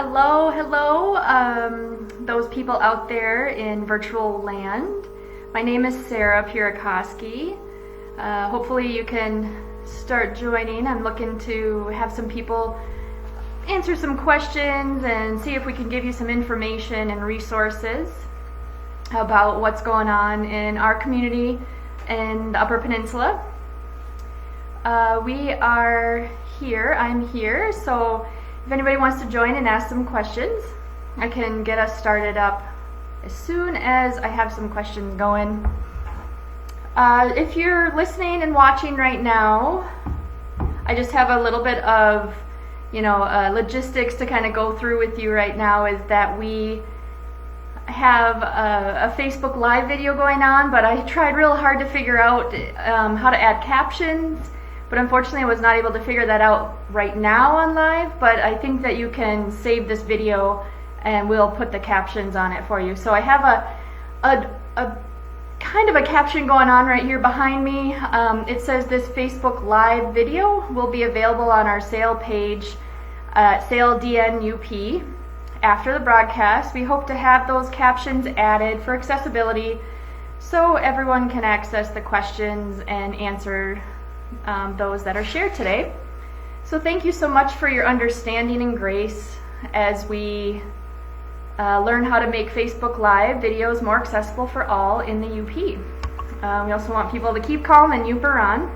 Hello, those people out there in virtual land. My name is Sarah Peurakoski. Hopefully you can start joining. I'm looking to have some people answer some questions and see if we can give you some information and resources about what's going on in our community in the Upper Peninsula. We are here, I'm here, so if anybody wants to join and ask some questions, I can get us started up as soon as I have some questions going. If you're listening and watching right now, I just have a little bit of, logistics to kind of go through with you right now. Is that we have a Facebook Live video going on, but I tried real hard to figure out how to add captions. But unfortunately I was not able to figure that out right now on live, but I think that you can save this video and we'll put the captions on it for you. So I have a kind of a caption going on right here behind me. It says this Facebook Live video will be available on our sale page, Sale DNUP, after the broadcast. We hope to have those captions added for accessibility so everyone can access the questions and answer those that are shared today. So thank you so much for your understanding and grace as we learn how to make Facebook Live videos more accessible for all in the UP. We also want people to keep calm and UPer on.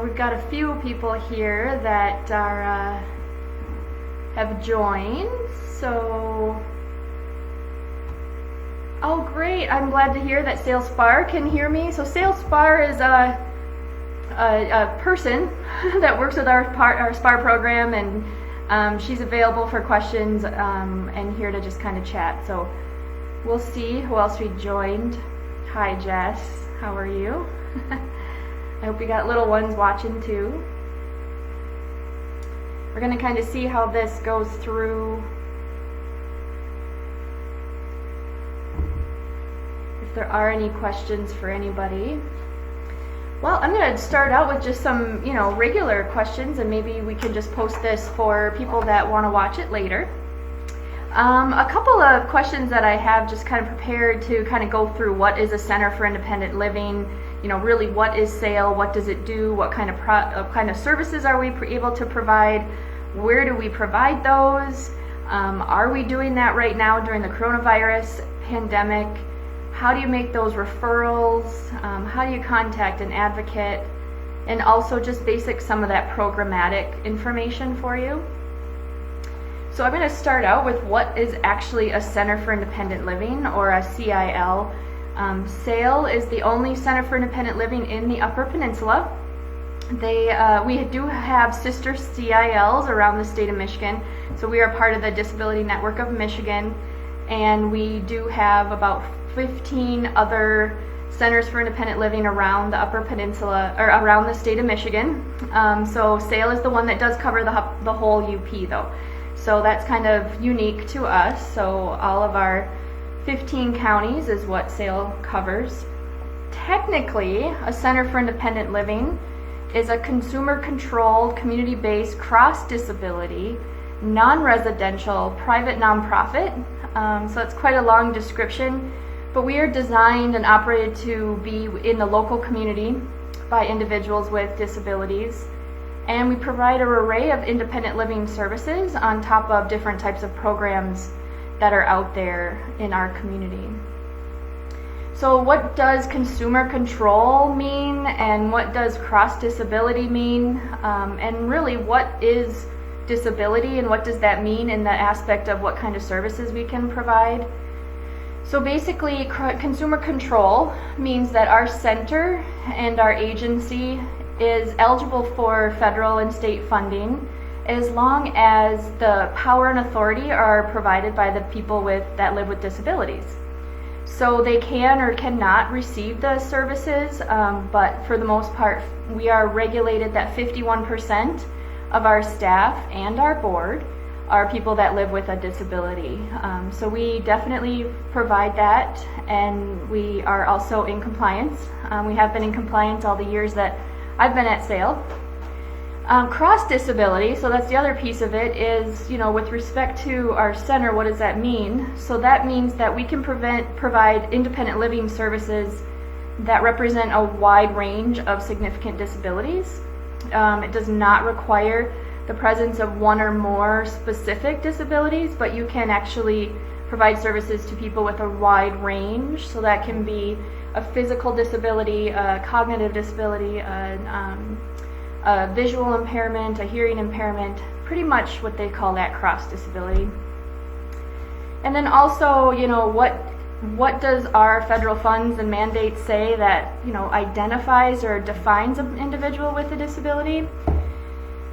We've got a few people here that are have joined. So, oh great! I'm glad to hear that Sales Spar can hear me. So Sales Spar is a person that works with our SPAR program, and she's available for questions and here to just kind of chat. So we'll see who else we joined. Hi Jess, how are you? I hope you got little ones watching too. We're going to kind of see how this goes through. If there are any questions for anybody. Well, I'm going to start out with just some, regular questions, and maybe we can just post this for people that want to watch it later. A couple of questions that I have just kind of prepared to kind of go through what is a Center for Independent Living, really what is SAIL, what does it do, what kind of services are we able to provide, where do we provide those, are we doing that right now during the coronavirus pandemic? How do you make those referrals? How do you contact an advocate? And also just some of that programmatic information for you. So I'm going to start out with what is actually a Center for Independent Living, or a CIL. SAIL is the only Center for Independent Living in the Upper Peninsula. We do have sister CILs around the state of Michigan. So we are part of the Disability Network of Michigan, and we do have about 15 other centers for independent living around the Upper Peninsula, or around the state of Michigan. So SAIL is the one that does cover the whole UP though. So that's kind of unique to us. So all of our 15 counties is what SAIL covers. Technically, a Center for Independent Living is a consumer-controlled, community-based, cross-disability, non-residential, private nonprofit. So it's quite a long description. But we are designed and operated to be in the local community by individuals with disabilities. And we provide an array of independent living services on top of different types of programs that are out there in our community. So what does consumer control mean, and what does cross-disability mean? And really, what is disability, and what does that mean in the aspect of what kind of services we can provide? So basically, consumer control means that our center and our agency is eligible for federal and state funding as long as the power and authority are provided by the people that live with disabilities. So they can or cannot receive the services, but for the most part, we are regulated that 51% of our staff and our board are people that live with a disability. So we definitely provide that, and we are also in compliance. We have been in compliance all the years that I've been at SAIL. Cross disability, so that's the other piece of it, is, with respect to our center, what does that mean? So that means that we can provide independent living services that represent a wide range of significant disabilities. It does not require the presence of one or more specific disabilities, but you can actually provide services to people with a wide range. So that can be a physical disability, a cognitive disability, a visual impairment, a hearing impairment, pretty much what they call that cross disability. And then also, what does our federal funds and mandates say that, identifies or defines an individual with a disability?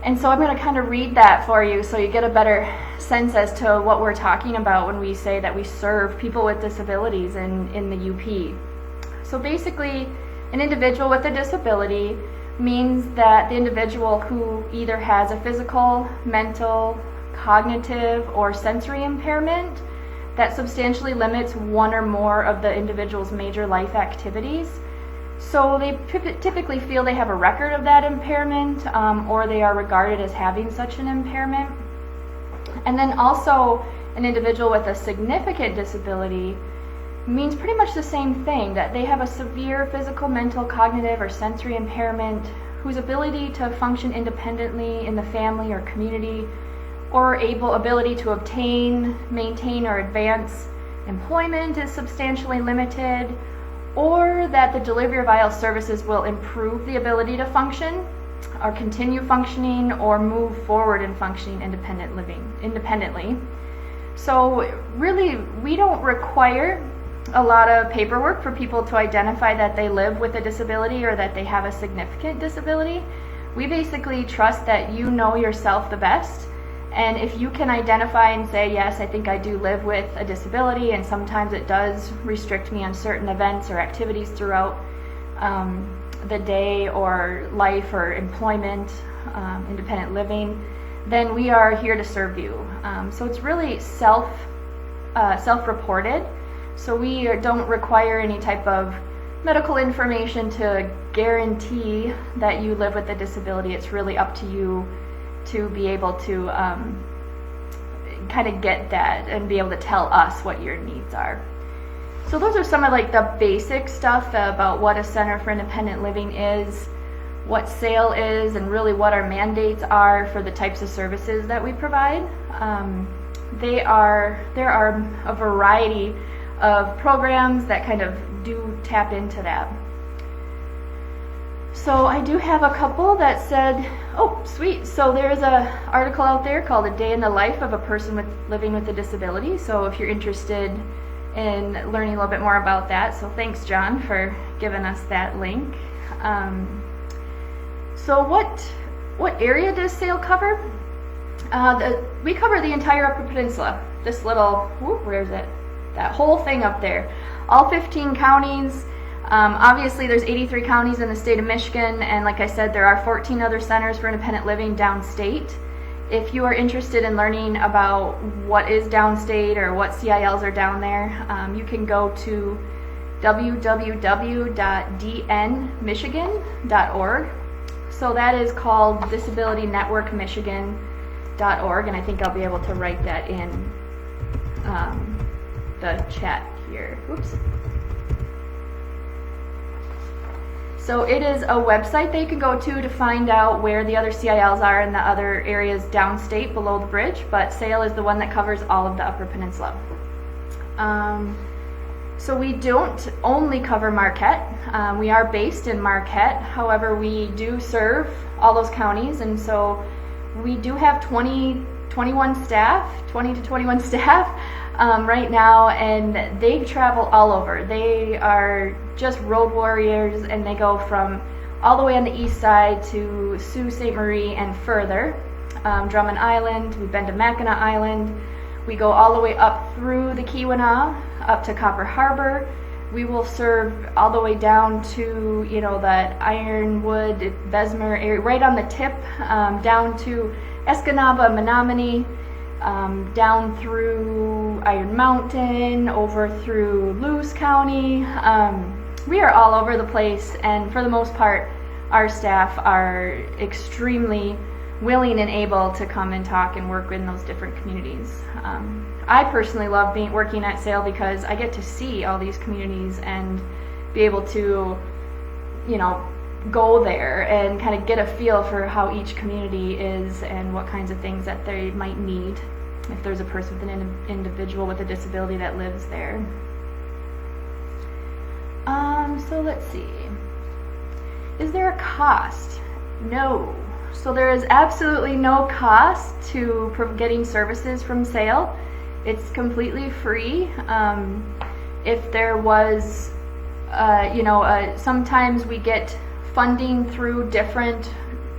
And so I'm going to kind of read that for you so you get a better sense as to what we're talking about when we say that we serve people with disabilities in the UP. So basically, an individual with a disability means that the individual who either has a physical, mental, cognitive, or sensory impairment that substantially limits one or more of the individual's major life activities. So they typically feel they have a record of that impairment, or they are regarded as having such an impairment. And then also an individual with a significant disability means pretty much the same thing, that they have a severe physical, mental, cognitive, or sensory impairment whose ability to function independently in the family or community, or ability to obtain, maintain, or advance employment is substantially limited, or that the delivery of IL services will improve the ability to function or continue functioning or move forward in functioning independently. So really, we don't require a lot of paperwork for people to identify that they live with a disability or that they have a significant disability. We basically trust that you know yourself the best, and if you can identify and say, yes, I think I do live with a disability, and sometimes it does restrict me on certain events or activities throughout the day or life or employment, independent living, then we are here to serve you. So it's really self-reported. So we don't require any type of medical information to guarantee that you live with a disability. It's really up to you to be able to kind of get that and be able to tell us what your needs are. So those are some of the basic stuff about what a Center for Independent Living is, what SAIL is, and really what our mandates are for the types of services that we provide. There are a variety of programs that kind of do tap into that. So I do have a couple that said, oh, sweet. So there's an article out there called A Day in the Life of a Person Living with a Disability. So if you're interested in learning a little bit more about that, so thanks, John, for giving us that link. So what area does SAIL cover? We cover the entire Upper Peninsula. This little, where is it? That whole thing up there. All 15 counties. Obviously, there's 83 counties in the state of Michigan, and like I said, there are 14 other centers for independent living downstate. If you are interested in learning about what is downstate or what CILs are down there, you can go to www.dnmichigan.org. So that is called disabilitynetworkmichigan.org, and I think I'll be able to write that in the chat here. Oops. So it is a website they can go to find out where the other CILs are in the other areas downstate below the bridge, but SAIL is the one that covers all of the Upper Peninsula. So we don't only cover Marquette. We are based in Marquette. However, we do serve all those counties, and so we do have 20 to 21 staff right now, and they travel all over. They are just road warriors, and they go from all the way on the east side to Sault Ste. Marie and further. Drummond Island, we've been to Mackinac Island. We go all the way up through the Keweenaw, up to Copper Harbor. We will serve all the way down to, that Ironwood, Bessemer area, right on the tip, down to Escanaba, Menominee, down through Iron Mountain, over through Lewis County. We are all over the place, and for the most part, our staff are extremely willing and able to come and talk and work in those different communities. I personally love working at SAIL because I get to see all these communities and be able to, go there and kind of get a feel for how each community is and what kinds of things that they might need if there's a person with an individual with a disability that lives there. So let's see. Is there a cost? No. So there is absolutely no cost to getting services from SAIL. It's completely free. If there was, sometimes we get funding through different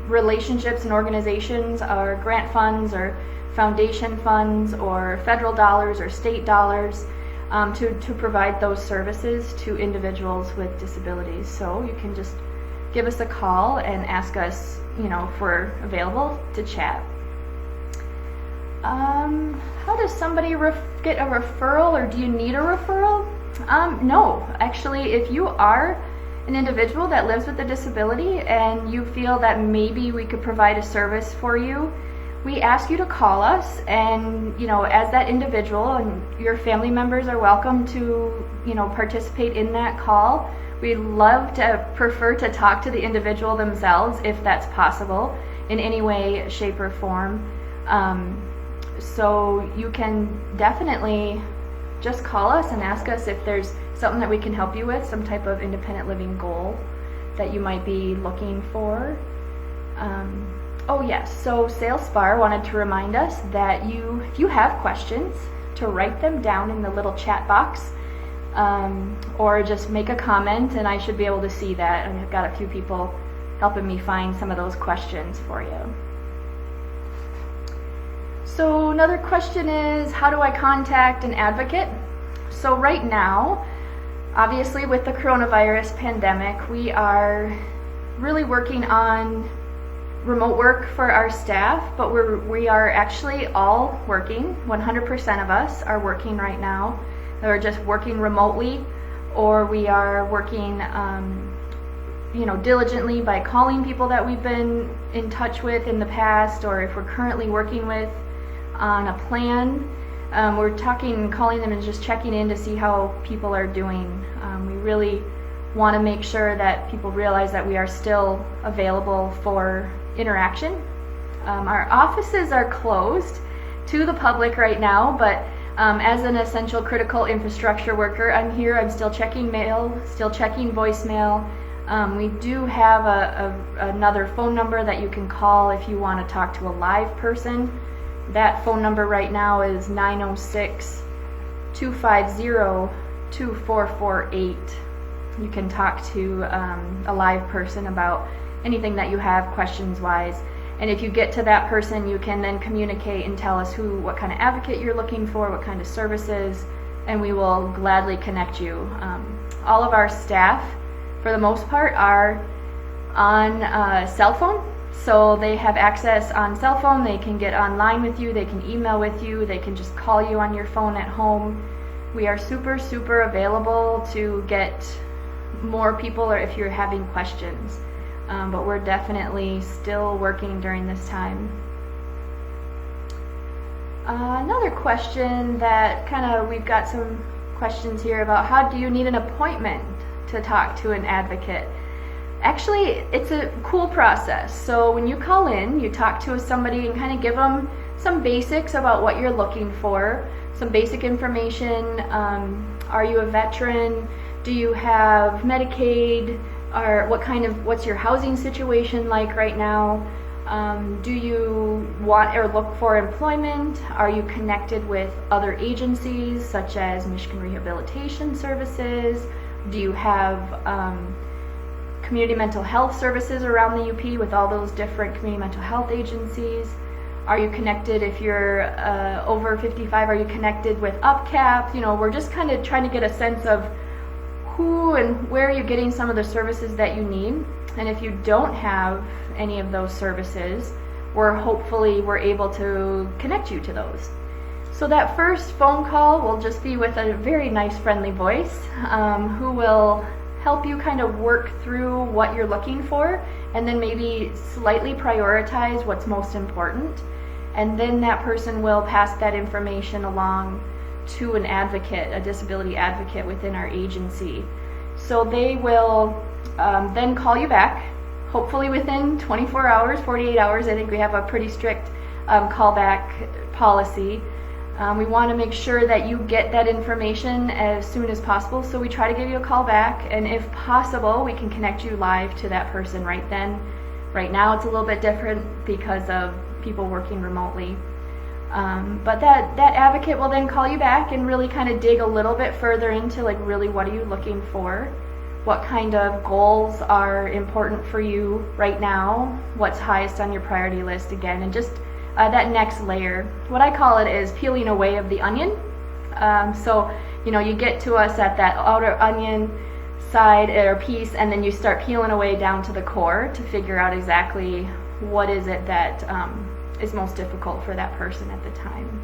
relationships and organizations, or grant funds or foundation funds or federal dollars or state dollars to provide those services to individuals with disabilities. So you can just give us a call and ask us, if we're available to chat. How does somebody get a referral, or do you need a referral? No, actually, if you are an individual that lives with a disability and you feel that maybe we could provide a service for you, we ask you to call us, and as that individual, and your family members are welcome to participate in that call. We prefer to talk to the individual themselves if that's possible in any way, shape, or form. So you can definitely just call us and ask us if there's something that we can help you with, some type of independent living goal that you might be looking for. Oh yes, so SailSpar wanted to remind us that if you have questions, to write them down in the little chat box, or just make a comment, and I should be able to see that. And I've got a few people helping me find some of those questions for you. So another question is, how do I contact an advocate? So right now, obviously with the coronavirus pandemic, we are really working on remote work for our staff, but we are actually all working. 100% of us are working right now. We're just working remotely, or we are working diligently by calling people that we've been in touch with in the past, or if we're currently working with on a plan, we're calling them and just checking in to see how people are doing. We really want to make sure that people realize that we are still available for interaction. Our offices are closed to the public right now, but as an essential critical infrastructure worker, I'm here. I'm still checking mail, still checking voicemail. We do have another phone number that you can call if you want to talk to a live person. That phone number right now is 906-250-2448. You can talk to a live person about anything that you have questions wise. And if you get to that person, you can then communicate and tell us what kind of advocate you're looking for, what kind of services, and we will gladly connect you. All of our staff, for the most part, are on cell phone, so they have access on cell phone. They can get online with you, they can email with you, they can just call you on your phone at home. We are super, super available to get more people, or if you're having questions. But we're definitely still working during this time. Another question that we've got some questions here about, how do you need an appointment to talk to an advocate? Actually, it's a cool process. So when you call in, you talk to somebody and kind of give them some basics about what you're looking for, some basic information. Are you a veteran? Do you have Medicaid? Or what's your housing situation like right now? Do you want or look for employment? Are you connected with other agencies such as Michigan Rehabilitation Services? Do you have community mental health services around the UP with all those different community mental health agencies? Are you connected, if you're over 55, are you connected with UPCAP? We're just kind of trying to get a sense of who and where you're getting some of the services that you need. And if you don't have any of those services, we're able to connect you to those. So that first phone call will just be with a very nice, friendly voice who will help you kind of work through what you're looking for and then maybe slightly prioritize what's most important, and then that person will pass that information along to an advocate, a disability advocate within our agency. So they will then call you back, hopefully within 24 hours, 48 hours. I think we have a pretty strict callback policy. We want to make sure that you get that information as soon as possible, so we try to give you a call back, and if possible, we can connect you live to that person right then. Right now it's a little bit different because of people working remotely. But that advocate will then call you back and really kind of dig a little bit further into, like, really what are you looking for? What kind of goals are important for you right now? What's highest on your priority list again? And just that next layer. What I call it is peeling away of the onion. So, you get to us at that outer onion side or piece, and then you start peeling away down to the core to figure out exactly what is it that is most difficult for that person at the time.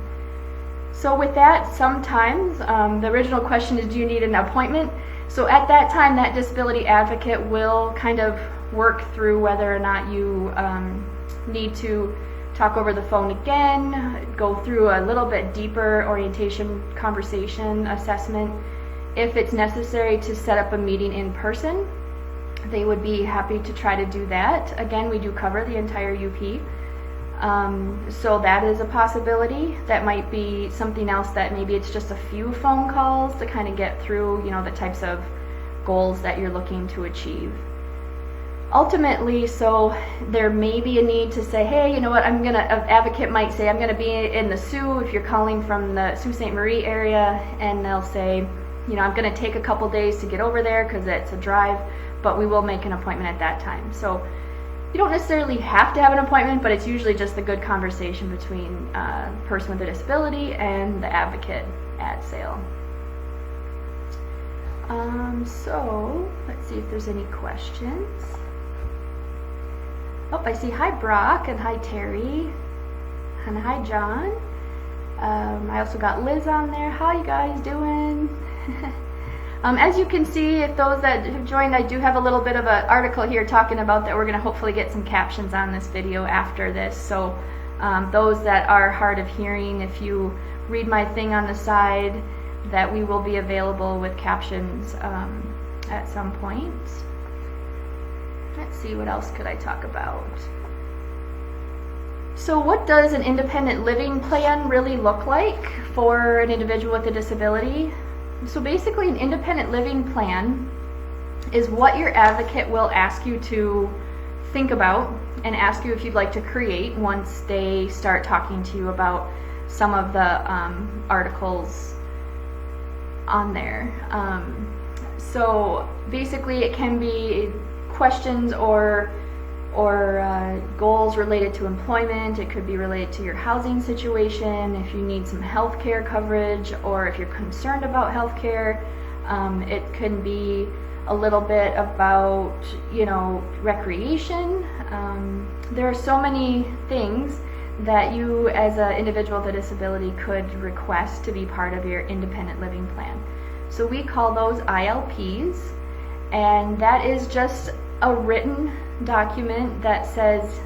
So with that, sometimes the original question is, do you need an appointment? So at that time, that disability advocate will kind of work through whether or not you need to talk over the phone again, go through a little bit deeper orientation, conversation, assessment. If it's necessary to set up a meeting in person, they would be happy to try to do that. Again, we do cover the entire UP. So that is a possibility. That might be something else, that maybe it's just a few phone calls to kind of get through, the types of goals that you're looking to achieve. Ultimately, so there may be a need to say, hey, an advocate might say, I'm gonna be in the Sioux, if you're calling from the Sault Ste. Marie area, and they'll say, I'm gonna take a couple days to get over there because it's a drive, but we will make an appointment at that time. So you don't necessarily have to have an appointment, but it's usually just a good conversation between a person with a disability and the advocate at sale. So let's see if there's any questions. Oh, I see hi Brock, and hi Terry, and hi John. I also got Liz on there. How you guys doing? As you can see, if those that have joined, I do have a little bit of an article here talking about that we're going to hopefully get some captions on this video after this. So those that are hard of hearing, if you read my thing on the side, that we will be available with captions at some point. Let's see, what else could I talk about? So what does an independent living plan really look like for an individual with a disability? So basically, an independent living plan is what your advocate will ask you to think about and ask you if you'd like to create once they start talking to you about some of the articles on there. So basically, it can be questions or goals related to employment. It could be related to your housing situation, if you need some health care coverage, or if you're concerned about health care. It can be a little bit about, recreation. There are so many things that you as an individual with a disability could request to be part of your independent living plan. So we call those ILPs, and that is just a written document that says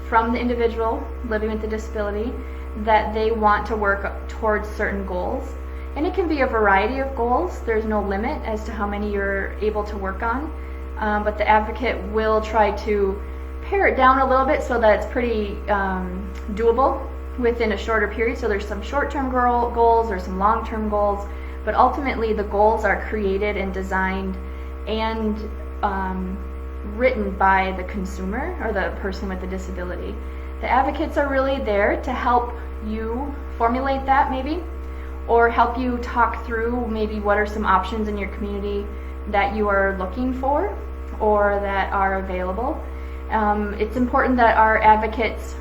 from the individual living with the disability that they want to work towards certain goals. And it can be a variety of goals. There's no limit as to how many you're able to work on, but the advocate will try to pare it down a little bit so that it's pretty doable within a shorter period. So there's some short-term goals or some long-term goals, but ultimately the goals are created and designed and written by the consumer or the person with the disability. The advocates are really there to help you formulate that, maybe, or help you talk through maybe what are some options in your community that you are looking for or that are available. It's important that our advocates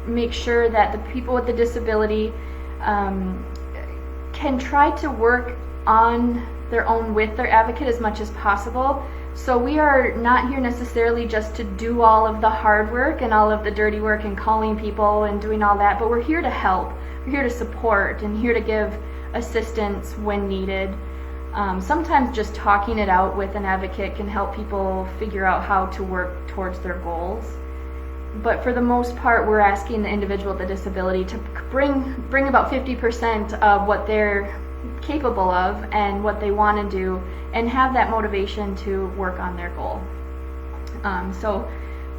make sure that the people with the disability can try to work on their own with their advocate as much as possible. So we are not here necessarily just to do all of the hard work and all of the dirty work and calling people and doing all that, but we're here to help. We're here to support and here to give assistance when needed. Sometimes just talking it out with an advocate can help people figure out how to work towards their goals. But for the most part, we're asking the individual with a disability to bring about 50% of what they're capable of and what they want to do, and have that motivation to work on their goal. So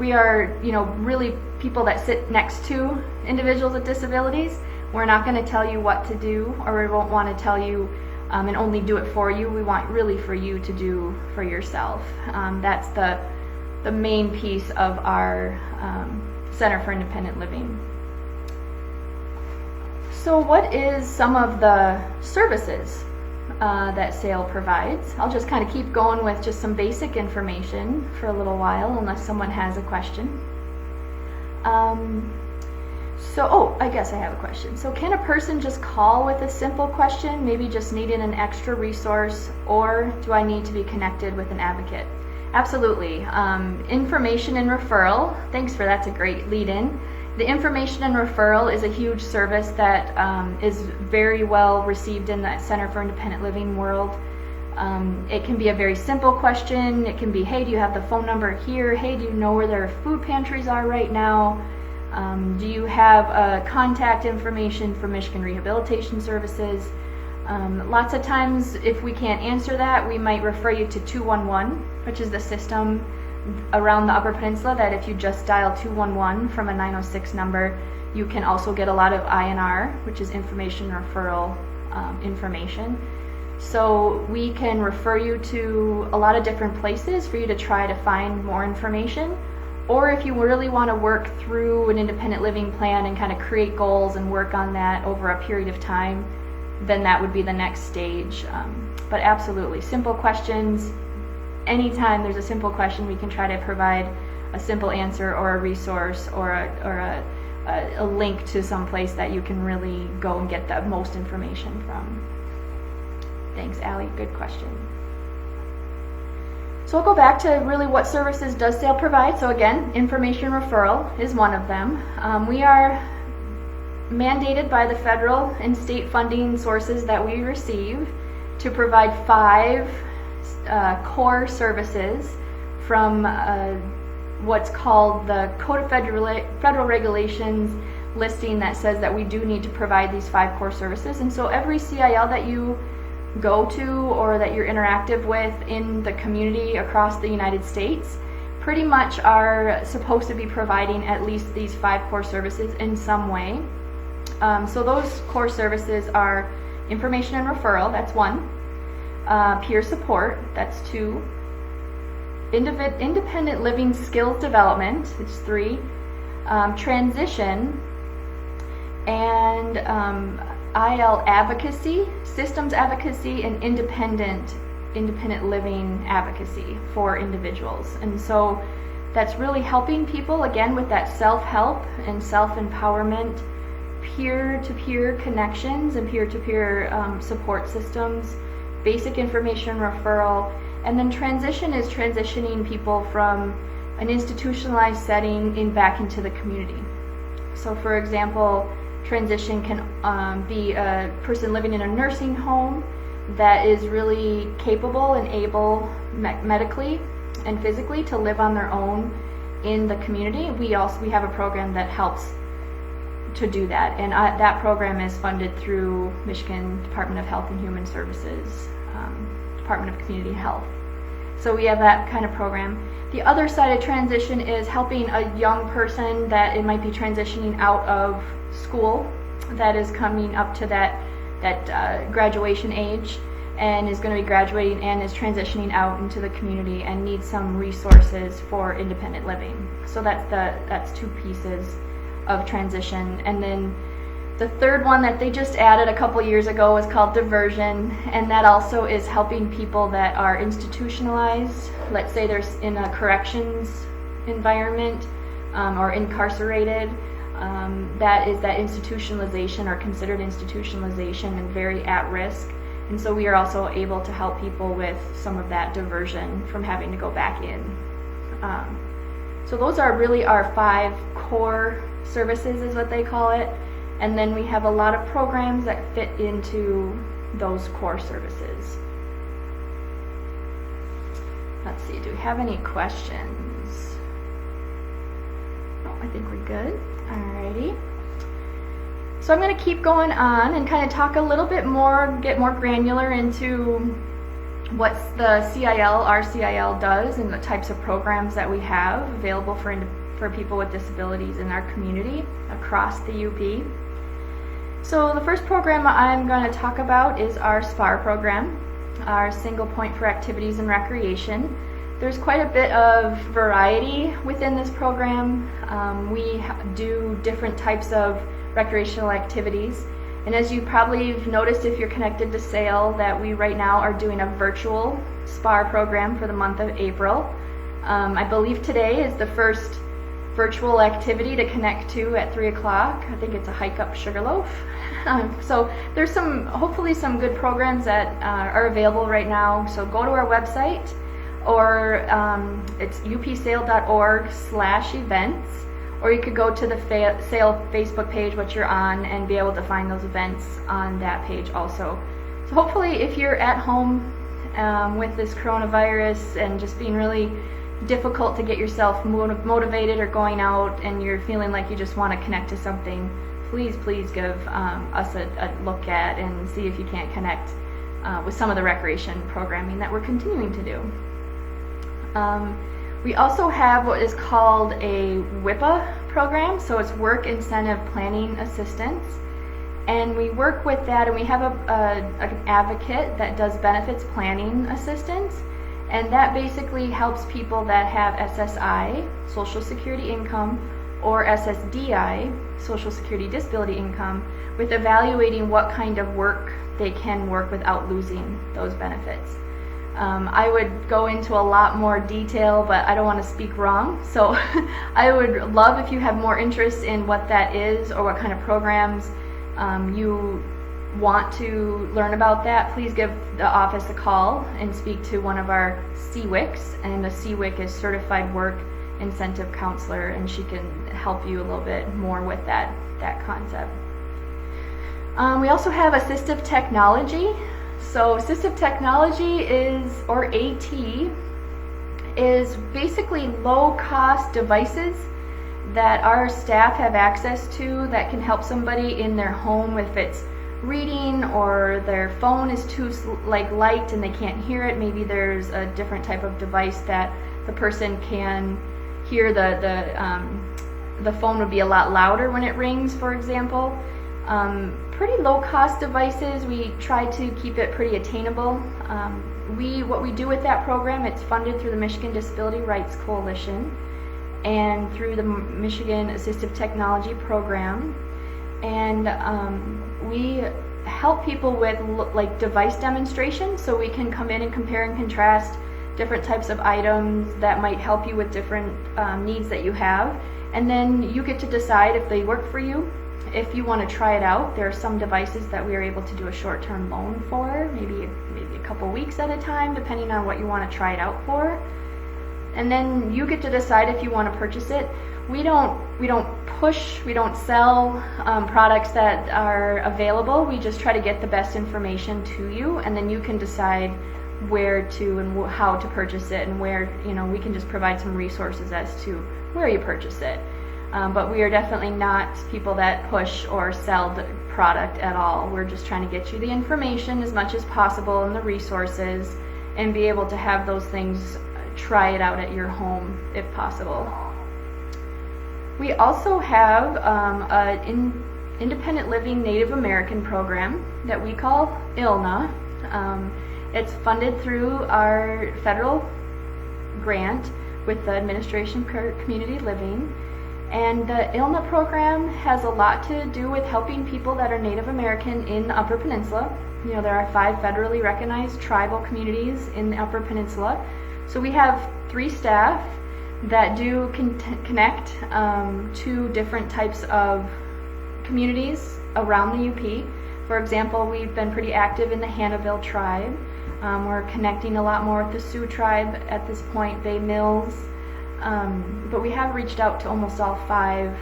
we are, really people that sit next to individuals with disabilities. We're not going to tell you what to do, or we won't want to tell you and only do it for you. We want really for you to do for yourself. That's the main piece of our Center for Independent Living. So what is some of the services that SAIL provides? I'll just kind of keep going with just some basic information for a little while, unless someone has a question. I guess I have a question. So can a person just call with a simple question, maybe just needing an extra resource, or do I need to be connected with an advocate? Absolutely. Information and referral. Thanks for that's a great lead-in. The information and referral is a huge service that is very well received in the Center for Independent Living world. It can be a very simple question. It can be, hey, do you have the phone number here? Hey, do you know where their food pantries are right now? Do you have contact information for Michigan Rehabilitation Services? Lots of times, if we can't answer that, we might refer you to 211, which is the system around the Upper Peninsula that if you just dial 211 from a 906 number, you can also get a lot of INR, which is information referral information. So we can refer you to a lot of different places for you to try to find more information. Or if you really want to work through an independent living plan and kind of create goals and work on that over a period of time, then that would be the next stage. But absolutely, simple questions. Anytime there's a simple question, we can try to provide a simple answer or a resource or a link to some place that you can really go and get the most information from. Thanks, Allie. Good question. So I'll go back to really what services does SAIL provide. So again, information referral is one of them. We are mandated by the federal and state funding sources that we receive to provide 5 core services from what's called the Code of Federal Regulations listing that says that we do need to provide these 5 core services. And so every CIL that you go to or that you're interactive with in the community across the United States pretty much are supposed to be providing at least these 5 core services in some way. So those core services are information and referral, that's 1. Peer support, that's 2. Independent living skills development, it's 3. Transition, and IL advocacy, systems advocacy, and independent living advocacy for individuals. And so that's really helping people, again, with that self-help and self-empowerment, peer-to-peer connections and peer-to-peer support systems, basic information referral, and then transition is transitioning people from an institutionalized setting back into the community. So for example, transition can be a person living in a nursing home that is really capable and able medically and physically to live on their own in the community. We have a program that helps to do that, and that program is funded through Michigan Department of Health and Human Services, Department of Community Health. So we have that kind of program. The other side of transition is helping a young person that it might be transitioning out of school, that is coming up to that graduation age and is going to be graduating and is transitioning out into the community and needs some resources for independent living. So that's 2 pieces of transition. And then the third one that they just added a couple years ago is called diversion, and that also is helping people that are institutionalized. Let's say they're in a corrections environment or incarcerated. That is that institutionalization or considered institutionalization and very at risk. And so we are also able to help people with some of that diversion from having to go back in. So those are really our 5 core services is what they call it. And then we have a lot of programs that fit into those core services. Let's see, do we have any questions? No, I think we're good. Alrighty. So I'm going to keep going on and kind of talk a little bit more, get more granular into what the our CIL does and the types of programs that we have available for people with disabilities in our community across the UP. So the first program I'm going to talk about is our SPAR program, our Single Point for Activities and Recreation. There's quite a bit of variety within this program. We do different types of recreational activities, and as you probably have noticed if you're connected to SAIL, that we right now are doing a virtual SPAR program for the month of April. I believe today is the first virtual activity to connect to at 3 o'clock. I think it's a hike up Sugarloaf. So there's hopefully some good programs that are available right now. So go to our website, or it's upsail.org/events, or you could go to the SAIL Facebook page, which you're on, and be able to find those events on that page also. So hopefully if you're at home with this coronavirus and just being really difficult to get yourself motivated or going out, and you're feeling like you just want to connect to something, please give us a look at and see if you can't connect with some of the recreation programming that we're continuing to do. We also have what is called a WIPA program, so it's Work Incentive Planning Assistance, and we work with that, and we have an advocate that does benefits planning assistance, and that basically helps people that have SSI, Social Security Income, or SSDI, Social Security Disability Income, with evaluating what kind of work they can work without losing those benefits. I would go into a lot more detail, but I don't want to speak wrong, so I would love if you have more interest in what that is or what kind of programs you want to learn about that. Please give the office a call and speak to one of our CWICs, and the CWIC is Certified Work Incentive Counselor, and she can help you a little bit more with that concept. We also have Assistive Technology. So Assistive Technology is, or AT, is basically low-cost devices that our staff have access to that can help somebody in their home if it's reading or their phone is too light and they can't hear it. Maybe there's a different type of device that the person can hear. The phone would be a lot louder when it rings, for example. Pretty low-cost devices. We try to keep it pretty attainable. What we do with that program, it's funded through the Michigan Disability Rights Coalition and through the Michigan Assistive Technology program, and we help people with device demonstrations, so we can come in and compare and contrast different types of items that might help you with different needs that you have, and then you get to decide if they work for you. If you want to try it out, there are some devices that we are able to do a short-term loan for, maybe a couple weeks at a time, depending on what you want to try it out for. And then you get to decide if you want to purchase it. We don't push, we don't sell products that are available. We just try to get the best information to you, and then you can decide where to and how to purchase it, and where, we can just provide some resources as to where you purchase it. But we are definitely not people that push or sell the product at all. We're just trying to get you the information as much as possible and the resources, and be able to have those things, try it out at your home if possible. We also have an Independent Living Native American program that we call ILNA. It's funded through our federal grant with the Administration for Community Living. And the ILNA program has a lot to do with helping people that are Native American in the Upper Peninsula. There are 5 federally recognized tribal communities in the Upper Peninsula. So we have 3 staff that do connect to different types of communities around the UP. For example, we've been pretty active in the Hannahville tribe. We're connecting a lot more with the Sioux tribe at this point, Bay Mills. But we have reached out to almost all 5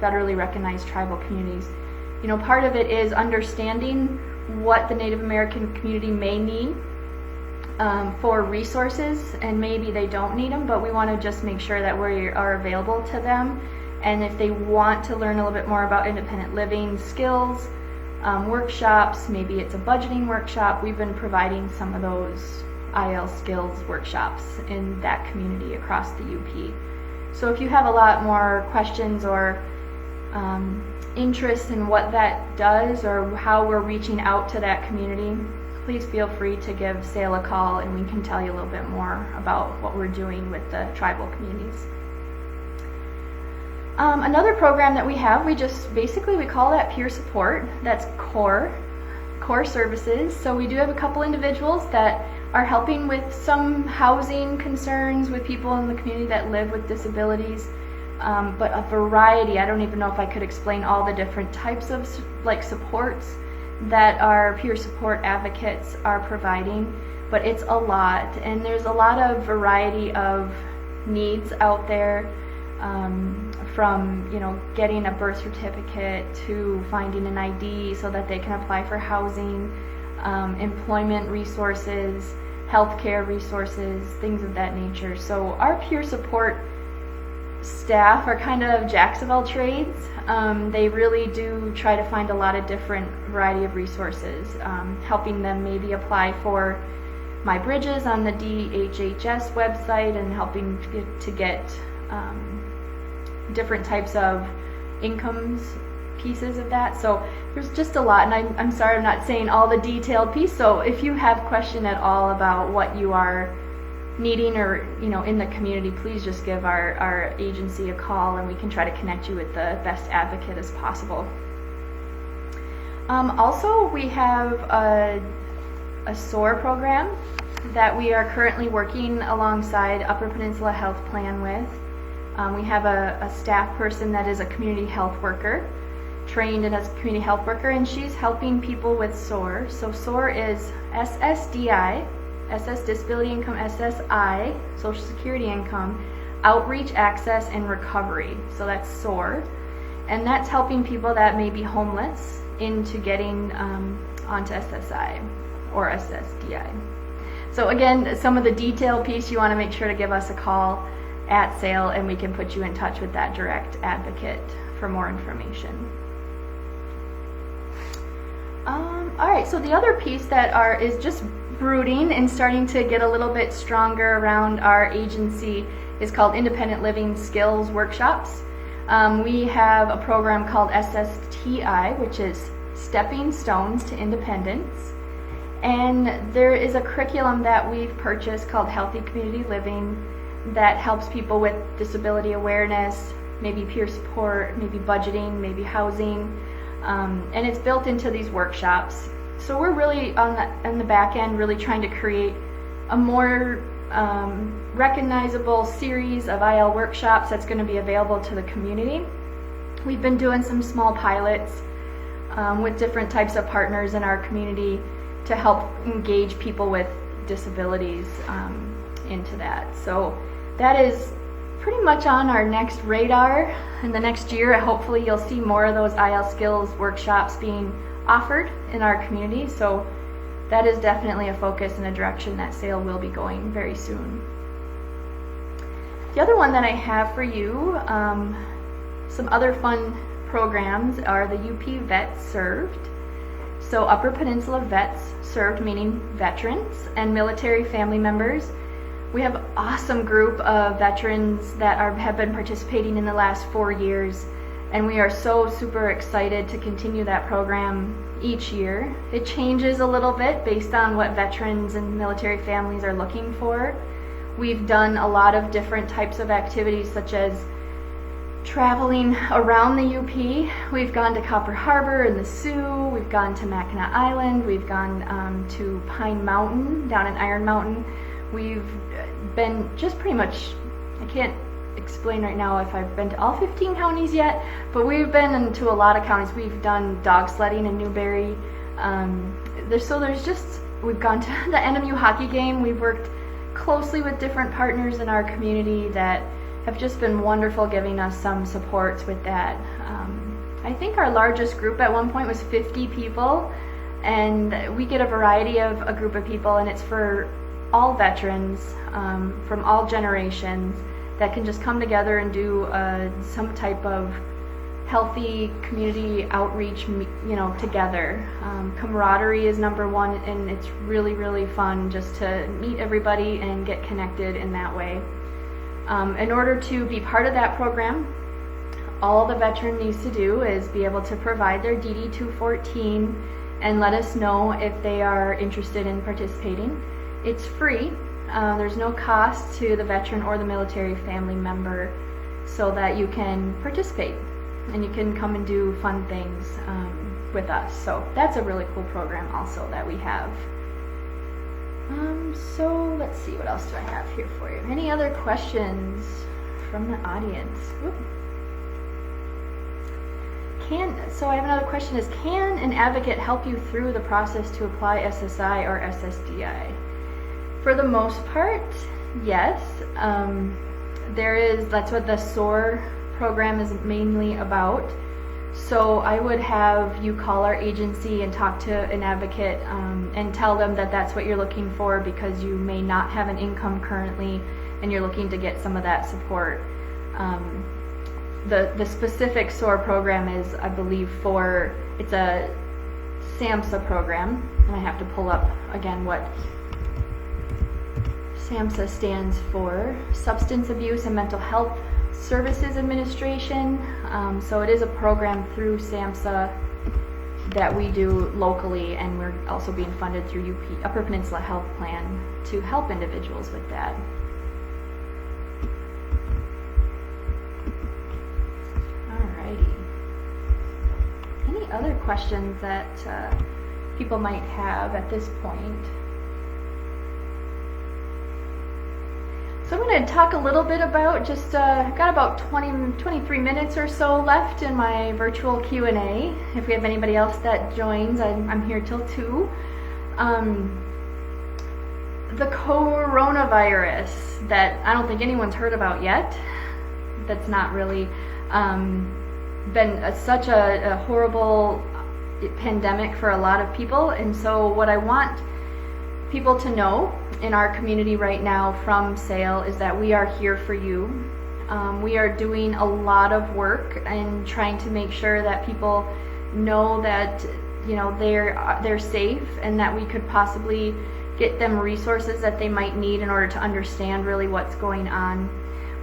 federally recognized tribal communities. Part of it is understanding what the Native American community may need for resources, and maybe they don't need them, but we want to just make sure that we are available to them. And if they want to learn a little bit more about independent living skills, workshops, maybe it's a budgeting workshop, we've been providing some of those IL skills workshops in that community across the UP. So if you have a lot more questions or interest in what that does or how we're reaching out to that community, please feel free to give Sale a call and we can tell you a little bit more about what we're doing with the tribal communities. Another program that we have, we call that peer support. That's core services. So we do have a couple individuals that are helping with some housing concerns with people in the community that live with disabilities, but a variety. I don't even know if I could explain all the different types of supports that our peer support advocates are providing, but it's a lot, and there's a lot of variety of needs out there, from getting a birth certificate to finding an ID so that they can apply for housing, employment resources, healthcare resources, things of that nature. So our peer support staff are kind of jacks of all trades. They really do try to find a lot of different variety of resources, helping them maybe apply for My Bridges on the DHHS website and helping to get different types of incomes pieces of that. So there's just a lot, and I'm sorry I'm not saying all the detailed piece. So if you have question at all about what you are needing or in the community, please just give our agency a call and we can try to connect you with the best advocate as possible. Also, we have a SOAR program that we are currently working alongside Upper Peninsula Health Plan with. We have a staff person that is a community health worker, trained as a community health worker, and she's helping people with SOAR. So SOAR is SSDI, SS Disability Income, SSI, Social Security Income, Outreach, Access, and Recovery. So that's SOAR. And that's helping people that may be homeless into getting onto SSI or SSDI. So again, some of the detailed piece, you want to make sure to give us a call at SAIL and we can put you in touch with that direct advocate for more information. Alright, so the other piece that is just brooding and starting to get a little bit stronger around our agency is called Independent Living Skills Workshops. We have a program called SSTI, which is Stepping Stones to Independence. And there is a curriculum that we've purchased called Healthy Community Living that helps people with disability awareness, maybe peer support, maybe budgeting, maybe housing, and it's built into these workshops. So we're really on the back end really trying to create a more recognizable series of IL workshops that's going to be available to the community. We've been doing some small pilots with different types of partners in our community to help engage people with disabilities into that. So that is pretty much on our next radar. In the next year, hopefully you'll see more of those IL skills workshops being offered in our community. So that is definitely a focus and a direction that SAIL will be going very soon. The other one that I have for you, some other fun programs are the UP Vets Served. So Upper Peninsula Vets Served, meaning veterans and military family members. We have an awesome group of veterans that have been participating in the last 4 years, and we are so super excited to continue that program each year. It changes a little bit based on what veterans and military families are looking for. We've done a lot of different types of activities, such as traveling around the UP. We've gone to Copper Harbor and the Sioux. We've gone to Mackinac Island. We've gone to Pine Mountain down in Iron Mountain. We've been just pretty much, I can't explain right now if I've been to all 15 counties yet, but we've been into a lot of counties. We've done dog sledding in Newberry. We've gone to the NMU hockey game. We've worked closely with different partners in our community that have just been wonderful, giving us some supports with that. I think our largest group at one point was 50 people, and we get a variety of a group of people, and it's for all veterans from all generations that can just come together and do some type of healthy community outreach, together. Camaraderie is number one, and it's really, really fun just to meet everybody and get connected in that way. In order to be part of that program, all the veteran needs to do is be able to provide their DD-214 and let us know if they are interested in participating. It's free. There's no cost to the veteran or the military family member, so that you can participate and you can come and do fun things with us. So that's a really cool program also that we have. So let's see, what else do I have here for you? Any other questions from the audience? Ooh. So I have another question, is can an advocate help you through the process to apply SSI or SSDI? For the most part, yes. That's what the SOAR program is mainly about. So I would have you call our agency and talk to an advocate and tell them that that's what you're looking for, because you may not have an income currently and you're looking to get some of that support. The specific SOAR program is, I believe, it's a SAMHSA program, and I have to pull up again what SAMHSA stands for, Substance Abuse and Mental Health Services Administration. So it is a program through SAMHSA that we do locally, and we're also being funded through Upper Peninsula Health Plan to help individuals with that. Alrighty. Any other questions that people might have at this point? So I'm going to talk a little bit about I've got about 23 minutes or so left in my virtual Q&A. If we have anybody else that joins, I'm here till 2. The coronavirus that I don't think anyone's heard about yet, that's not really been such a horrible pandemic for a lot of people. And so what I want people to know in our community right now from SAIL is that we are here for you. We are doing a lot of work and trying to make sure that people know that they're safe, and that we could possibly get them resources that they might need in order to understand really what's going on.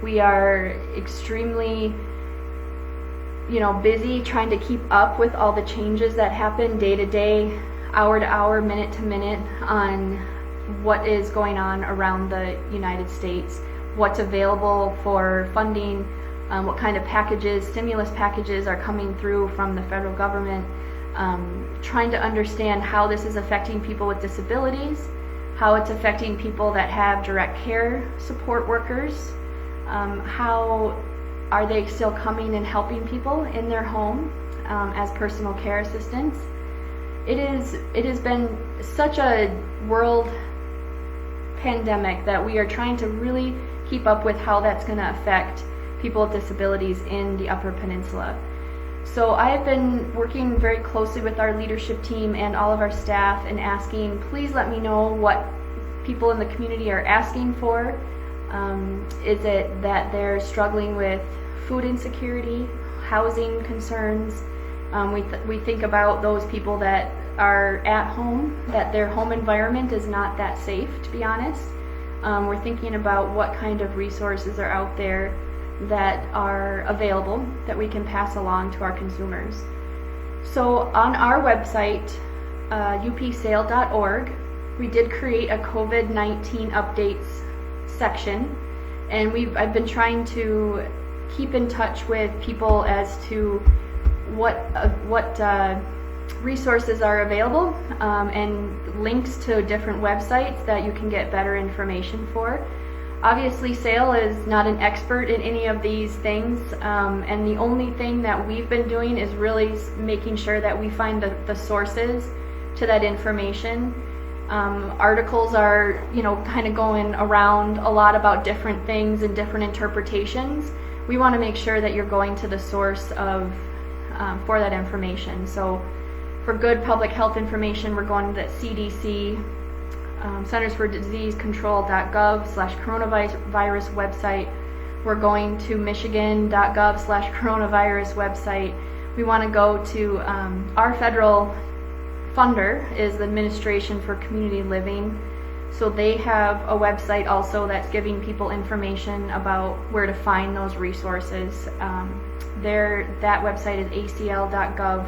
We are extremely busy trying to keep up with all the changes that happen day to day, hour to hour, minute to minute, on what is going on around the United States, what's available for funding, what kind of stimulus packages are coming through from the federal government, trying to understand how this is affecting people with disabilities, how it's affecting people that have direct care support workers, how are they still coming and helping people in their home as personal care assistants. It has been such a world pandemic that we are trying to really keep up with how that's going to affect people with disabilities in the Upper Peninsula. So I have been working very closely with our leadership team and all of our staff and asking, please let me know what people in the community are asking for. Is it that they're struggling with food insecurity, housing concerns? We think about those people that are at home, that their home environment is not that safe, to be honest. We're thinking about what kind of resources are out there that are available that we can pass along to our consumers. So on our website, upsail.org, we did create a COVID-19 updates section, and I've been trying to keep in touch with people as to what resources are available, and links to different websites that you can get better information for. Obviously, SAIL is not an expert in any of these things, and the only thing that we've been doing is really making sure that we find the sources to that information. Articles are, kind of going around a lot about different things and different interpretations. We want to make sure that you're going to the source for that information. So for good public health information, we're going to the CDC Centers for Disease Control.gov/coronavirus website. We're going to Michigan.gov/coronavirus website. We want to go to our federal funder is the Administration for Community Living. So they have a website also that's giving people information about where to find those resources. That website is acl.gov/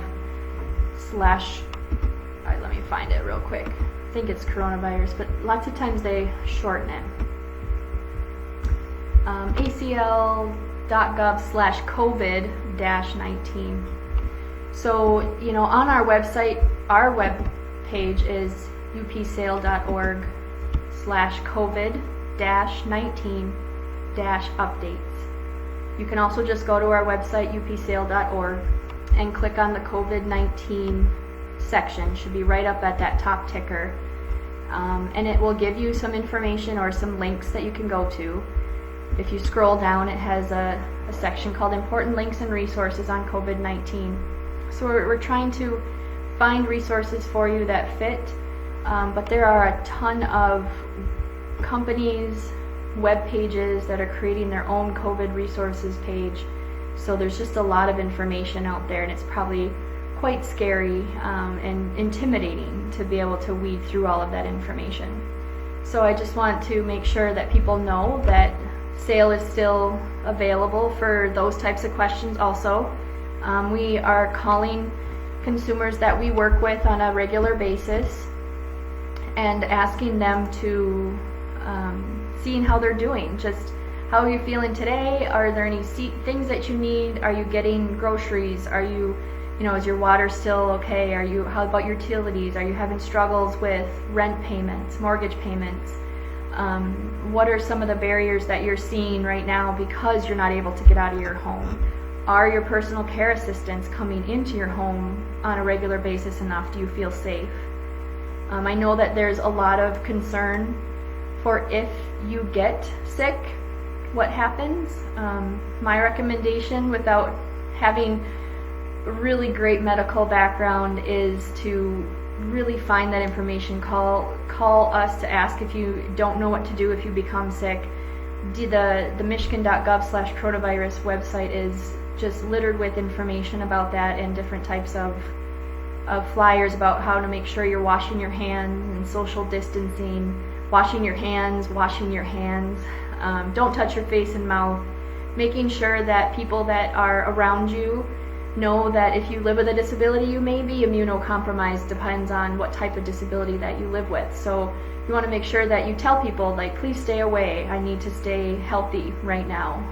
let me find it real quick. I think it's coronavirus, but lots of times they shorten it. acl.gov/COVID-19. So, on our website, our web page is upsale.org/COVID-19-updates. You can also just go to our website, upsale.org, and click on the COVID-19 section. Should be right up at that top ticker. And it will give you some information or some links that you can go to. If you scroll down, it has a section called Important Links and Resources on COVID-19. So we're trying to find resources for you that fit, but there are a ton of companies, web pages that are creating their own COVID resources page. So there's just a lot of information out there, and it's probably quite scary and intimidating to be able to weed through all of that information. So I just want to make sure that people know that SAIL is still available for those types of questions also. We are calling consumers that we work with on a regular basis and asking them to seeing how they're doing. Just how are you feeling today? Are there any things that you need? Are you getting groceries? Are you, is your water still okay? How about your utilities? Are you having struggles with rent payments, mortgage payments? What are some of the barriers that you're seeing right now because you're not able to get out of your home? Are your personal care assistants coming into your home on a regular basis enough? Do you feel safe? I know that there's a lot of concern for if you get sick, what happens. My recommendation, without having a really great medical background, is to really find that information. Call us to ask if you don't know what to do if you become sick. The Michigan.gov/coronavirus website is just littered with information about that and different types of flyers about how to make sure you're washing your hands and social distancing, washing your hands, don't touch your face and mouth, making sure that people that are around you know that if you live with a disability, you may be immunocompromised, depends on what type of disability that you live with. So you want to make sure that you tell people, please stay away, I need to stay healthy right now.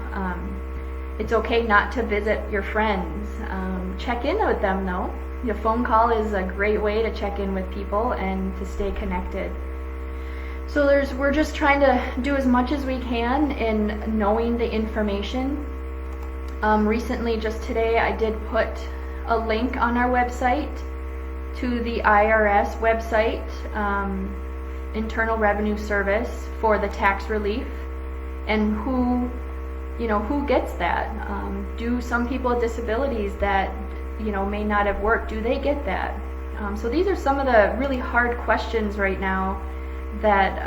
It's okay not to visit your friends. Check in with them though. Your phone call is a great way to check in with people and to stay connected. So we're just trying to do as much as we can in knowing the information. Recently, just today, I did put a link on our website to the IRS website, Internal Revenue Service, for the tax relief and who gets that. Do some people with disabilities that may not have worked, do they get that? So these are some of the really hard questions right now that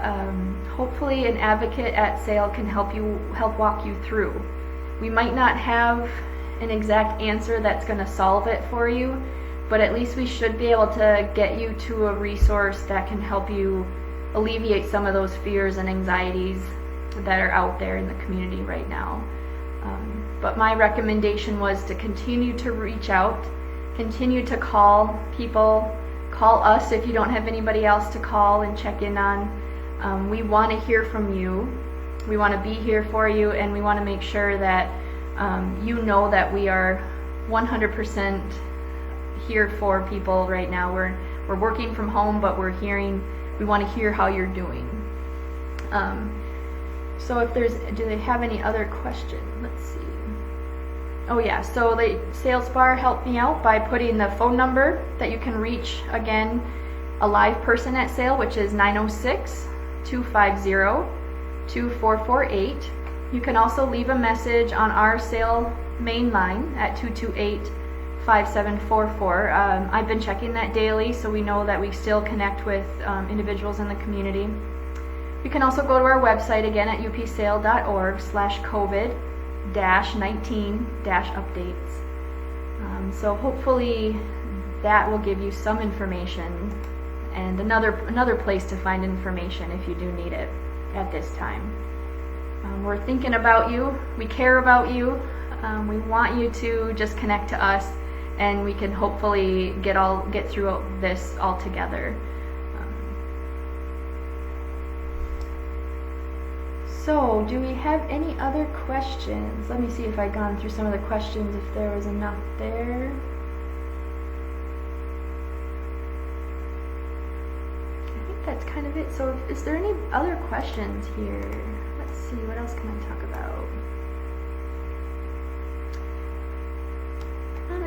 hopefully an advocate at SAIL can help walk you through. We might not have an exact answer that's going to solve it for you, but at least we should be able to get you to a resource that can help you alleviate some of those fears and anxieties that are out there in the community right now. But my recommendation was to continue to reach out, continue to call people, call us if you don't have anybody else to call and check in on. We want to hear from you. We want to be here for you, and we want to make sure that you know that we are 100% here for people right now. We're working from home, but we want to hear how you're doing. So do they have any other questions? Let's see. Oh yeah, so the sales bar helped me out by putting the phone number that you can reach, again, a live person at SAIL, which is 906-250-2448. You can also leave a message on our SAIL main line at 5744. I've been checking that daily, so we know that we still connect with individuals in the community. You can also go to our website again at upsale.org/COVID-19-updates. So hopefully that will give you some information and another place to find information if you do need it at this time. We're thinking about you. We care about you. We want you to just connect to us, and we can hopefully get through this all together. So, do we have any other questions? Let me see if I've gone through some of the questions, if there was enough there. I think that's kind of it. So, is there any other questions here? Let's see, what else can I talk about?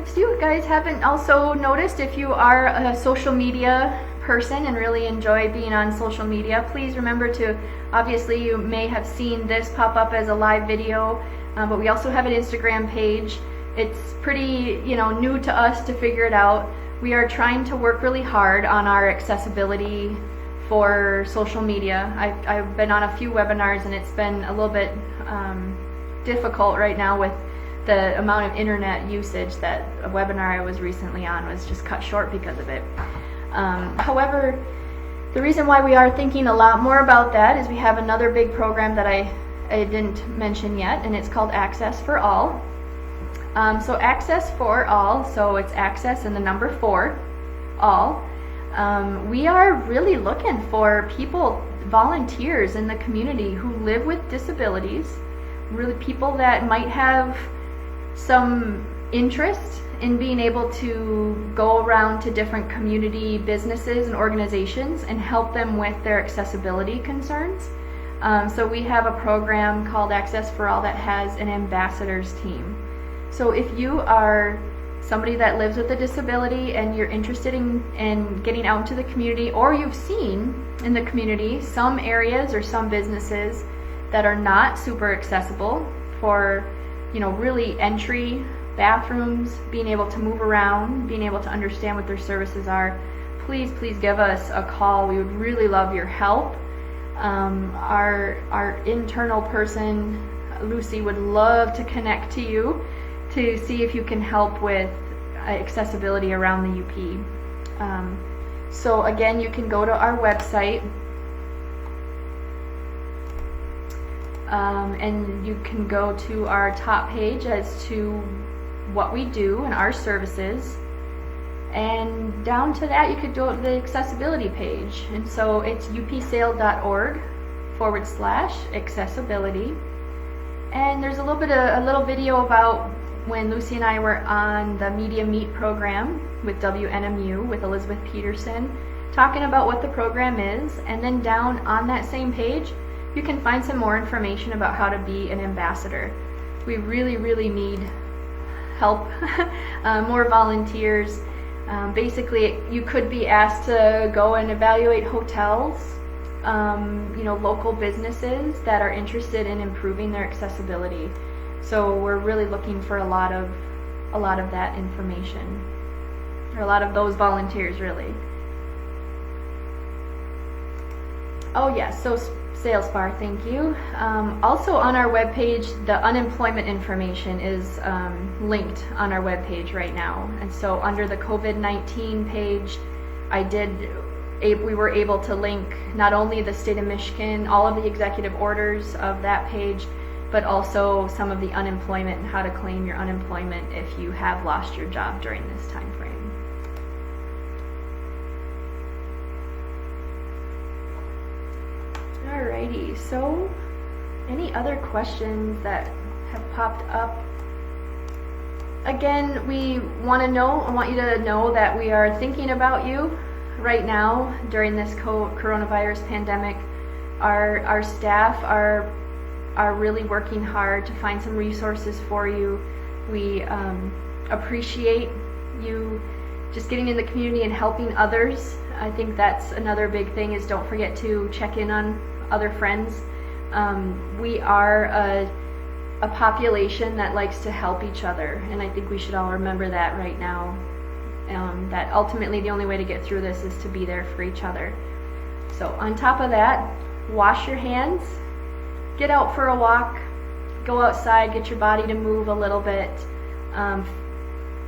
If you guys haven't also noticed, if you are a social media person and really enjoy being on social media, please remember to, obviously you may have seen this pop up as a live video, but we also have an Instagram page. It's pretty, new to us to figure it out. We are trying to work really hard on our accessibility for social media. I've been on a few webinars, and it's been a little bit difficult right now with the amount of internet usage. That a webinar I was recently on was just cut short because of it. However, the reason why we are thinking a lot more about that is we have another big program that I didn't mention yet, and it's called Access for All. So Access for All, so it's access and the number 4, all. We are really looking for people, volunteers in the community who live with disabilities, really people that might have some interest in being able to go around to different community businesses and organizations and help them with their accessibility concerns. So we have a program called Access for All that has an ambassadors team. So if you are somebody that lives with a disability and you're interested in getting out into the community, or you've seen in the community some areas or some businesses that are not super accessible for, really entry, bathrooms, being able to move around, being able to understand what their services are, please give us a call. We would really love your help. Our internal person, Lucy, would love to connect to you to see if you can help with accessibility around the UP. So again, you can go to our website, and you can go to our top page as to what we do and our services, and down to that you could go to the accessibility page, and so it's upsale.org/accessibility, and there's a little video about when Lucy and I were on the Media Meet program with WNMU with Elizabeth Peterson, talking about what the program is, and then down on that same page you can find some more information about how to be an ambassador. We really need help, more volunteers. Basically, you could be asked to go and evaluate hotels, local businesses that are interested in improving their accessibility. So we're really looking for a lot of that information, or a lot of those volunteers, really. Oh yes, so Sales Bar, thank you. Also on our webpage, the unemployment information is linked on our webpage right now. And so under the COVID-19 page, we were able to link not only the state of Michigan, all of the executive orders of that page, but also some of the unemployment and how to claim your unemployment if you have lost your job during this time frame. Alrighty, so any other questions that have popped up? Again, I want you to know that we are thinking about you right now during this coronavirus pandemic. Our staff are really working hard to find some resources for you. We appreciate you just getting in the community and helping others. I think that's another big thing, is don't forget to check in on other friends. We are a population that likes to help each other, and I think we should all remember that right now, that ultimately the only way to get through this is to be there for each other. So on top of that, wash your hands, get out for a walk, go outside, get your body to move a little bit,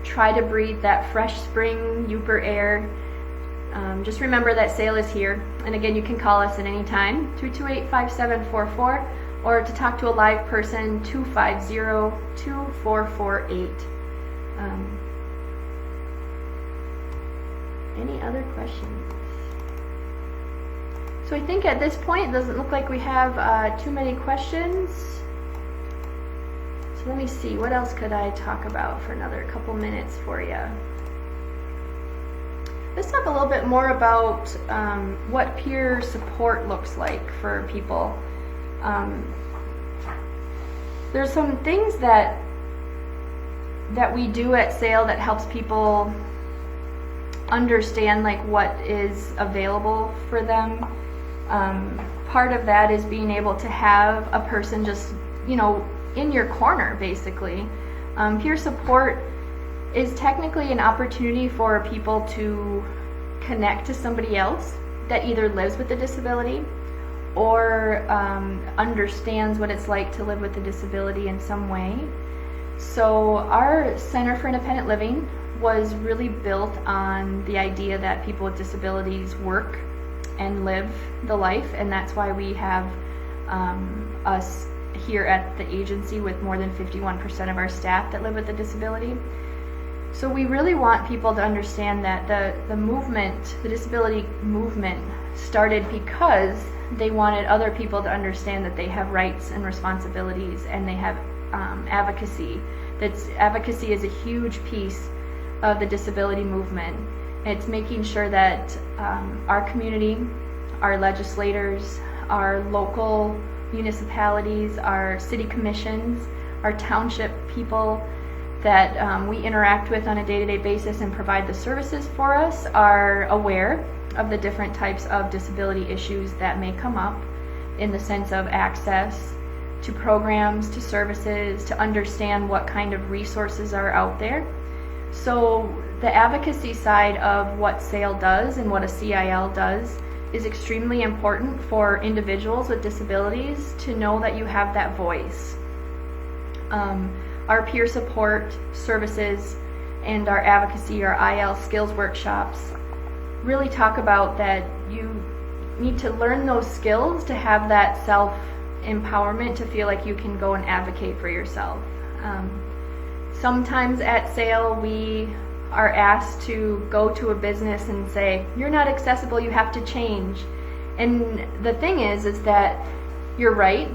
try to breathe that fresh spring Yooper air. Just remember that sale is here, and again, you can call us at any time, 328-5744, or to talk to a live person, 250-2448. Any other questions? So I think at this point, it doesn't look like we have too many questions. So let me see, what else could I talk about for another couple minutes for you? Let's talk a little bit more about what peer support looks like for people. There's some things that we do at SAIL that helps people understand like what is available for them. Part of that is being able to have a person just, you know, in your corner, basically. Peer support is technically an opportunity for people to connect to somebody else that either lives with a disability or understands what it's like to live with a disability in some way. So our Center for Independent Living was really built on the idea that people with disabilities work and live the life, and that's why we have us here at the agency with more than 51% of our staff that live with a disability. So we really want people to understand that the movement, the disability movement, started because they wanted other people to understand that they have rights and responsibilities, and they have advocacy. Advocacy is a huge piece of the disability movement. It's making sure that our community, our legislators, our local municipalities, our city commissions, our township people that we interact with on a day-to-day basis and provide the services for us are aware of the different types of disability issues that may come up in the sense of access to programs, to services, to understand what kind of resources are out there. So the advocacy side of what SAIL does and what a CIL does is extremely important for individuals with disabilities to know that you have that voice. Our peer support services and our advocacy, our IL skills workshops, really talk about that you need to learn those skills to have that self-empowerment to feel like you can go and advocate for yourself. Sometimes at SAIL we are asked to go to a business and say, you're not accessible, you have to change. And the thing is that you're right,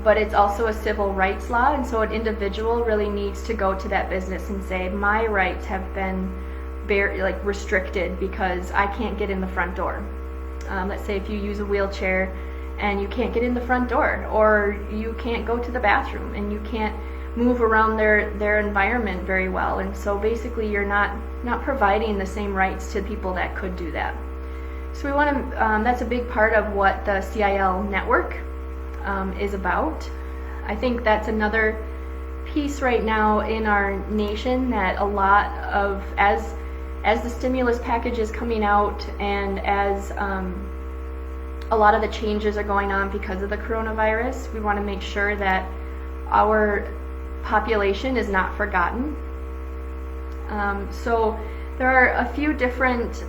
but it's also a civil rights law, and so an individual really needs to go to that business and say, my rights have been restricted because I can't get in the front door. Let's say if you use a wheelchair and you can't get in the front door, or you can't go to the bathroom and you can't move around their environment very well, and so basically you're not providing the same rights to people that could do that. So we want to, that's a big part of what the CIL network is about. I think that's another piece right now in our nation that a lot of, as the stimulus package is coming out and as a lot of the changes are going on because of the coronavirus, we want to make sure that our population is not forgotten. So there are a few different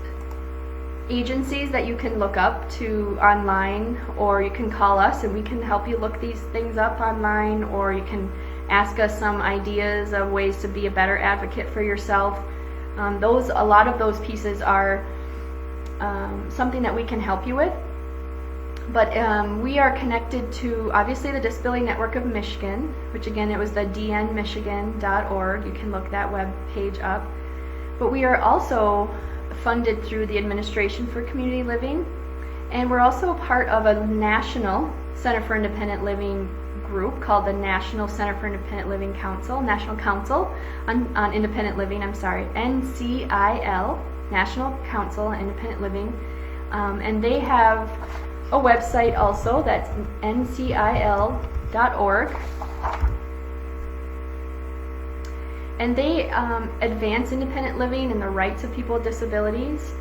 agencies that you can look up to online, or you can call us and we can help you look these things up online, or you can ask us some ideas of ways to be a better advocate for yourself. A lot of those pieces are something that we can help you with. But we are connected to, obviously, the Disability Network of Michigan, which again, it was the dnmichigan.org. You can look that web page up. But we are also funded through the Administration for Community Living, and we're also a part of a national Center for Independent Living group called the National Center for Independent Living Council, National Council on Independent Living, NCIL, National Council on Independent Living, and they have a website also, that's ncil.org, And they advance independent living and the rights of people with disabilities.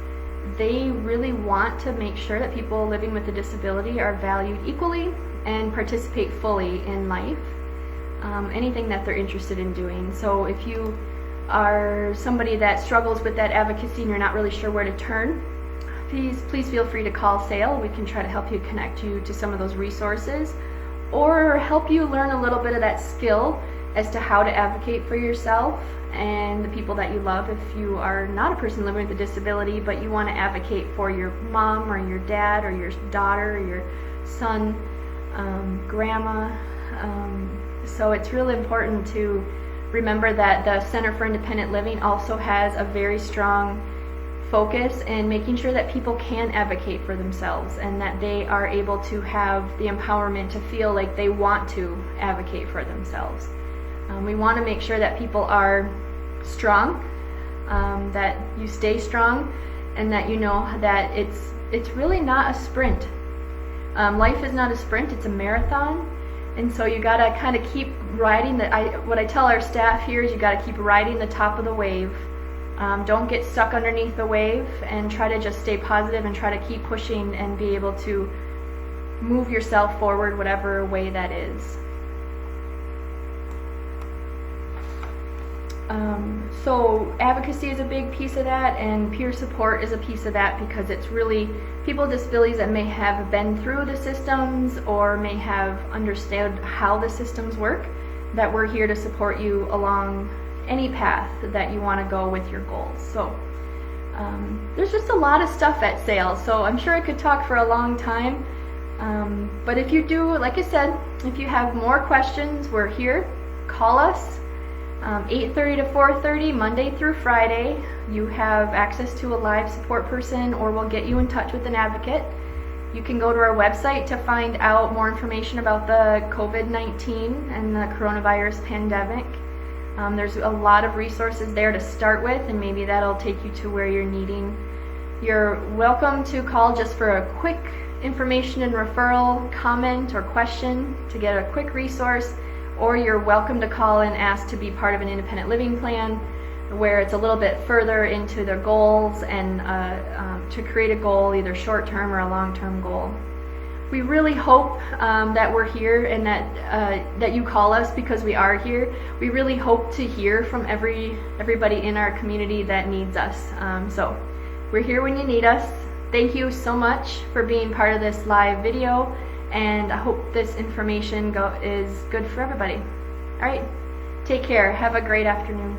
They really want to make sure that people living with a disability are valued equally and participate fully in life, anything that they're interested in doing. So if you are somebody that struggles with that advocacy and you're not really sure where to turn, please feel free to call SAIL. We can try to help you, connect you to some of those resources, or help you learn a little bit of that skill as to how to advocate for yourself and the people that you love. If you are not a person living with a disability, but you want to advocate for your mom or your dad or your daughter or your son, grandma. So it's really important to remember that the Center for Independent Living also has a very strong focus in making sure that people can advocate for themselves and that they are able to have the empowerment to feel like they want to advocate for themselves. We want to make sure that people are strong, that you stay strong, and that you know that it's really not a sprint. Life is not a sprint, it's a marathon. And so you gotta kind of keep riding what I tell our staff here is you gotta keep riding the top of the wave. Don't get stuck underneath the wave, and try to just stay positive and try to keep pushing and be able to move yourself forward whatever way that is. So advocacy is a big piece of that, and peer support is a piece of that, because it's really people with disabilities that may have been through the systems or may have understood how the systems work, that we're here to support you along any path that you want to go with your goals. So there's just a lot of stuff at SAIL, so I'm sure I could talk for a long time, but if you do, like I said, if you have more questions, we're here. Call us. 8:30 to 4:30 Monday through Friday. You have access to a live support person, or we'll get you in touch with an advocate. You can go to our website to find out more information about the COVID-19 and the coronavirus pandemic. There's a lot of resources there to start with, and maybe that'll take you to where you're needing. You're welcome to call just for a quick information and referral comment or question to get a quick resource, or you're welcome to call and ask to be part of an independent living plan where it's a little bit further into their goals and to create a goal, either short-term or a long-term goal. We really hope that we're here and that you call us, because we are here. We really hope to hear from everybody in our community that needs us. So we're here when you need us. Thank you so much for being part of this live video, and I hope this information is good for everybody. All right, take care. Have a great afternoon.